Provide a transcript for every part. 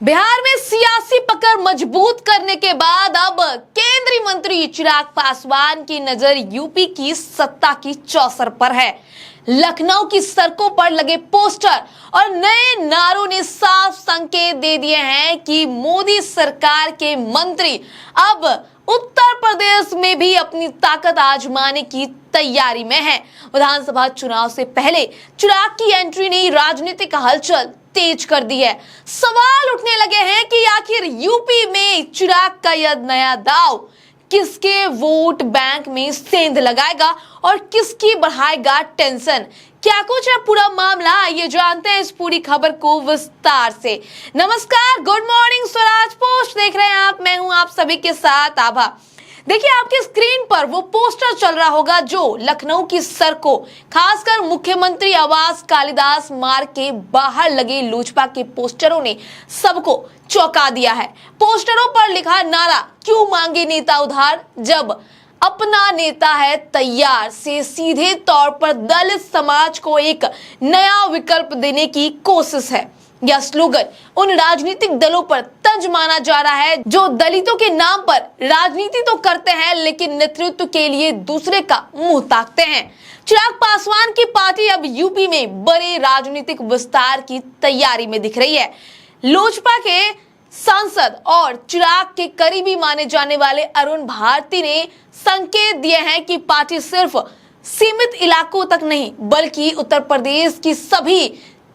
बिहार में सियासी पकड़ मजबूत करने के बाद अब केंद्रीय मंत्री चिराग पासवान की नजर यूपी की सत्ता की चौसर पर है। लखनऊ की सड़कों पर लगे पोस्टर और नए नारों ने साफ संकेत दे दिए हैं कि मोदी सरकार के मंत्री अब उत्तर प्रदेश में भी अपनी ताकत आजमाने की तैयारी में हैं। विधानसभा चुनाव से पहले चिराग की एंट्री ने राजनीतिक हलचल तेज कर दी है। सवाल उठने लगे हैं कि आखिर यूपी में चिराग का यह नया दाव किसके वोट बैंक में सेंध लगाएगा और किसकी बढ़ाएगा टेंशन। क्या कुछ है पूरा मामला, आइए जानते हैं इस पूरी खबर को विस्तार से। नमस्कार, गुड मॉर्निंग, स्वराज पोस्ट देख रहे हैं आप, मैं हूं आप सभी के साथ आभा। देखिए आपके स्क्रीन पर वो पोस्टर चल रहा होगा जो लखनऊ की सड़कों, खासकर मुख्यमंत्री आवास कालिदास मार्ग के बाहर लगे लोजपा के पोस्टरों ने सबको चौंका दिया है। पोस्टरों पर लिखा नारा, क्यों मांगे नेता उधार जब अपना नेता है तैयार, से सीधे तौर पर दलित समाज को एक नया विकल्प देने की कोशिश है। यह स्लोगन उन राजनीतिक दलों पर तंज माना जा रहा है जो दलितों के नाम पर राजनीति तो करते हैं लेकिन नेतृत्व के लिए दूसरे का मुंह ताकते हैं। चिराग पासवान की पार्टी अब यूपी में बड़े राजनीतिक विस्तार की तैयारी में दिख रही है। लोजपा के सांसद और चिराग के करीबी माने जाने वाले अरुण भारती ने संकेत दिए हैं कि पार्टी सिर्फ सीमित इलाकों तक नहीं बल्कि उत्तर प्रदेश की सभी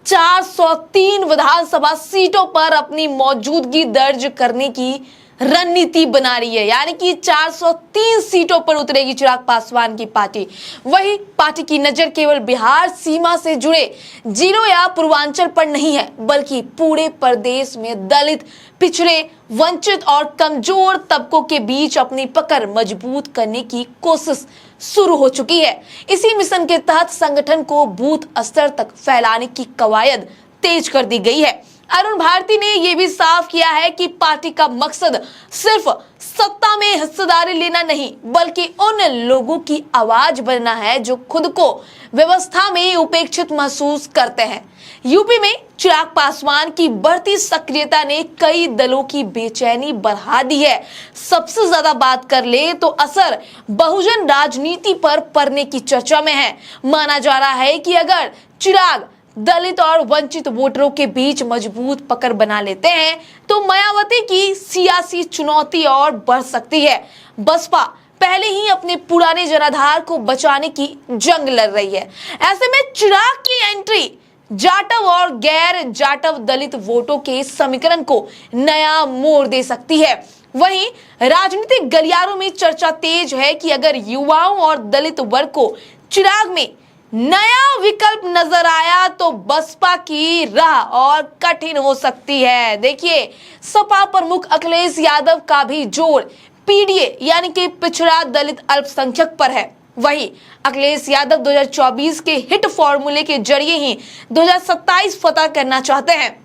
403 विधानसभा सीटों पर अपनी मौजूदगी दर्ज करने की रणनीति बना रही है। यानी कि 403 सीटों पर उतरेगी चिराग पासवान की पार्टी। वही पार्टी की नजर केवल बिहार सीमा से जुड़े जिलों या पूर्वांचल पर नहीं है बल्कि पूरे प्रदेश में दलित, पिछड़े, वंचित और कमजोर तबकों के बीच अपनी पकड़ मजबूत करने की कोशिश शुरू हो चुकी है। इसी मिशन के तहत संगठन को बूथ स्तर तक फैलाने की कवायद तेज कर दी गई है। अरुण भारती ने यह भी साफ किया है कि पार्टी का मकसद सिर्फ सत्ता में हिस्सेदारी लेना नहीं बल्कि उन लोगों की आवाज बनना है जो खुद को व्यवस्था में उपेक्षित महसूस करते हैं। यूपी में चिराग पासवान की बढ़ती सक्रियता ने कई दलों की बेचैनी बढ़ा दी है। सबसे ज्यादा बात कर ले तो असर बहुजन राजनीति पर पड़ने की चर्चा में है। माना जा रहा है कि अगर चिराग दलित और वंचित वोटरों के बीच मजबूत पकड़ बना लेते हैं तो मायावती की सियासी चुनौती और बढ़ सकती है। बसपा पहले ही अपने पुराने जनाधार को बचाने की जंग लड़ रही है। ऐसे में चिराग की एंट्री जाटव और गैर जाटव दलित वोटों के समीकरण को नया मोड़ दे सकती है। वहीं राजनीतिक गलियारों में चर्चा तेज है कि अगर युवाओं और दलित वर्ग को चिराग में नया विकल्प नजर आया तो बसपा की राह और कठिन हो सकती है। देखिए सपा प्रमुख अखिलेश यादव का भी जोर पीडीए यानी कि पिछड़ा दलित अल्पसंख्यक पर है। वही अखिलेश यादव 2024 के हिट फॉर्मूले के जरिए ही 2027 फतह करना चाहते हैं।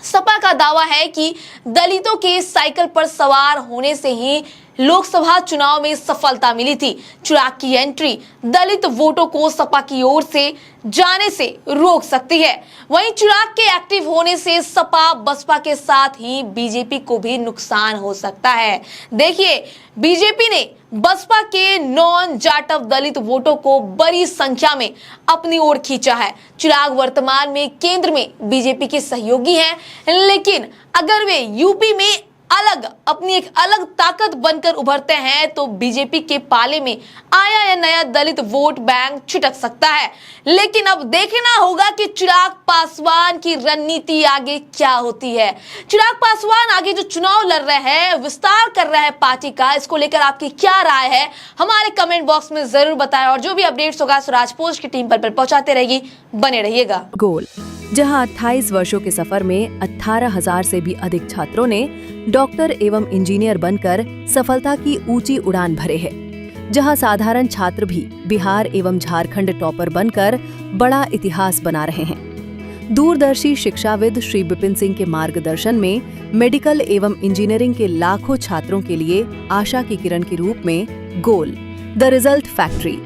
सपा का दावा है कि दलितों के साइकिल पर सवार होने से ही लोकसभा चुनाव में सफलता मिली थी। चिराग की एंट्री दलित वोटों को सपा की ओर से जाने से रोक सकती है। वहीं चिराग के एक्टिव होने से सपा बसपा के साथ ही बीजेपी को भी नुकसान हो सकता है। देखिए बीजेपी ने बसपा के नॉन जाटव दलित वोटों को बड़ी संख्या में अपनी ओर खींचा है। चिराग वर्तमान में केंद्र में बीजेपी के सहयोगी हैं, लेकिन अगर वे यूपी में अपनी एक अलग ताकत बनकर उभरते हैं तो बीजेपी के पाले में आया यह नया दलित वोट बैंक छिटक सकता है। लेकिन अब देखना होगा कि चिराग पासवान की रणनीति आगे क्या होती है। चिराग पासवान आगे जो चुनाव लड़ रहे हैं, विस्तार कर रहे हैं पार्टी का, इसको लेकर आपकी क्या राय है हमारे कमेंट बॉक्स में जरूर बताएं और जो भी अपडेट्स होगा स्वराज पोस्ट की टीम पर पहुंचाते रहेगी। बने रहिएगा। गोल, जहां 28 वर्षों के सफर में 18,000 से भी अधिक छात्रों ने डॉक्टर एवं इंजीनियर बनकर सफलता की ऊंची उड़ान भरे हैं, जहां साधारण छात्र भी बिहार एवं झारखंड टॉपर बनकर बड़ा इतिहास बना रहे हैं। दूरदर्शी शिक्षाविद श्री विपिन सिंह के मार्गदर्शन में मेडिकल एवं इंजीनियरिंग के लाखों छात्रों के लिए आशा की किरण के रूप में गोल, द रिजल्ट फैक्ट्री,